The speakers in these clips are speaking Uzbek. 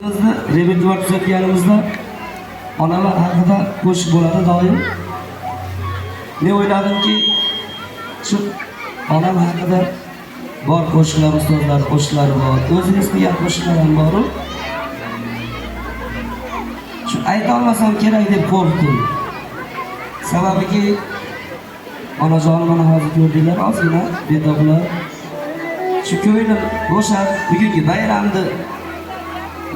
Bizda repertuar tuzatganimizda onalar haqida qo'shiq bo'ladi doim. Men o'yladimki, shu onam haqida bor qo'shiqlar, ustozlar qo'shiqlari bor. O'zingiz qilgan qo'shiqlar ham bor. Shu ayta olmasam kerak deb qo'rqdim. Sababiki onajonim mana hozir ko'rdinglar, ozgina betoblar. Shu ko'nglim bo'shab, bugungi bayramni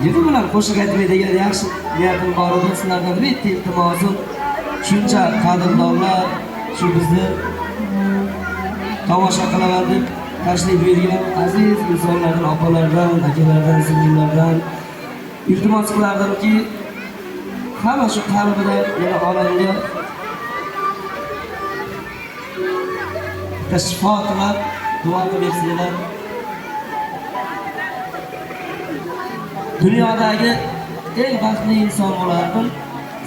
yig'im bilan qo'shiq aytmaydigan yaxshi niyatim bor edi. Sizlardan bitta iltimosim, shuncha qadrdonlar shu bizni tomosha qilaman deb tashrif buyurgan aziz insonlardan, opalardan, akalardan, singillardan iltimos qilardimki, hamma shu qalbida yana olamga shifo tilab duo qilibsizlar. Dunyodagi eng baxtli inson bo'lardim.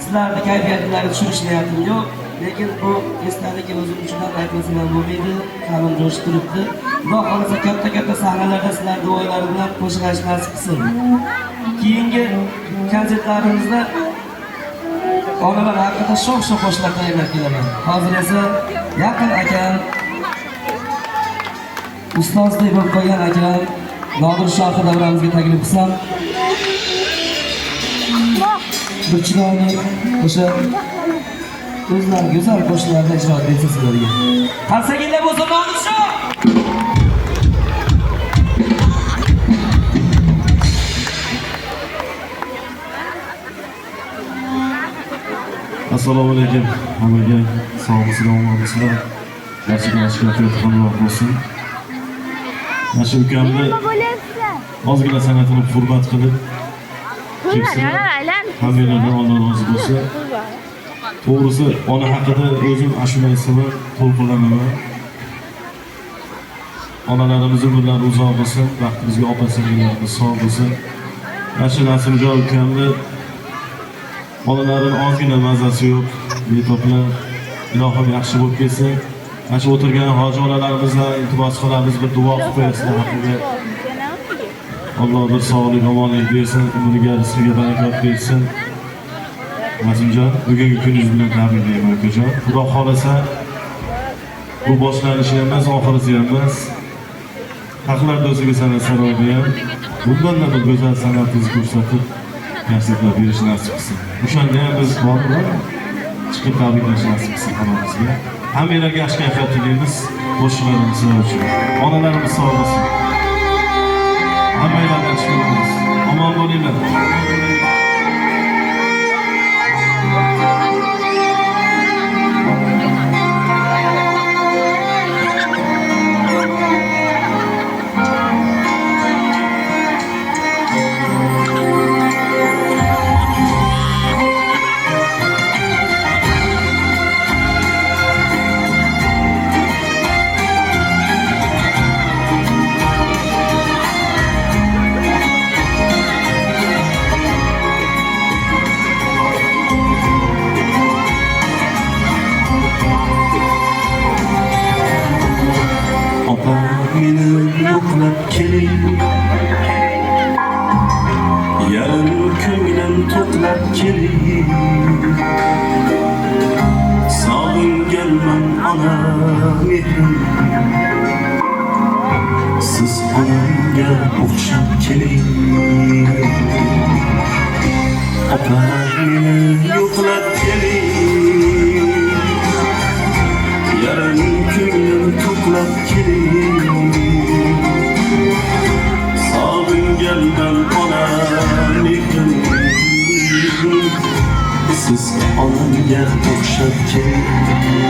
Sizlarni kayfiyatlaringizni tushirish niyatim yo'q, lekin bu esdalik o'zim uchun ham aytmasam ham bo'lmaydi. Qalbim jo'shib turibdi. Xudo xolasa katta sahnalarda sizlar duolar bilan qo'shiq aytish nasib qilsin. Keyingi konsertlarimizda onalar haqida shoh qo'shiqlar tayyorlab kelaman. Hozir esa yaqin akam, ustozdek bo'lib qolgan akam Nodir Shohi davramizga taklif qilsam, bir chiroyli o'sha o'zlari go'zal qo'shiqlarni ijro etsa sizlarga. Qarsakinglar bo'lsin Nodir Shoh! Assalomu alaykum. Hammaga sog'lik omonatlar. Barchaga yaxshi bo'lsin. Mana shu ukamni ozgina san'atini hurmat qilib hammalardan Alloh rozi bo'lsin. To'g'risi ona haqida o'zim ashula aytsam to'lqinlanaman. Onalarimiz umrlari uzoq bo'lsin, vaqtimizga opa-singillarimiz sog' bo'lsin. Mana shu Nasimjon ukamni onalarining ozgina mazasi yo'q, betoblar, ilohim yaxshi bo'lib kelsin. Mana shu o'tirgan hoji onalarimizdan iltimos qilamiz, bir duo qilib qo'yasizlar haqiga. Alloh bir sog'lik, omonlik bersin, umriga, rizqiga barakot bersin. Nasimjon, bugungi kuningiz bilan tabriklayman akajon. Xudo xolasa bu boshlanishi emas, oxirisi emas. Haqlar do'stiga san'at saroyida ham bundan bir go'zal san'atingizni ko'rsatib konsertlar berish nasib qilsin. O'shanda ham biz bormi? Chiqib tabriklash nasib qilsin hammamizga. Hammalarga yaxshi kayfiyat tilaymiz. Qo'shiqlarimiz uchun. Onalarimiz sog' bo'lsin. Hammalarga yaxshi bo'lamiz. Omon bo'linglar. Yo'qlab keling, yarim ko'nglim to'qlab keling. Sog'inganman ona mehrim, siz onamga o'xshab keling. Opa meni yo'qlab keling, yarim ko'nglim to'qlab keling. Sog'inganman ona mehrim, siz onamga o'xshab keling.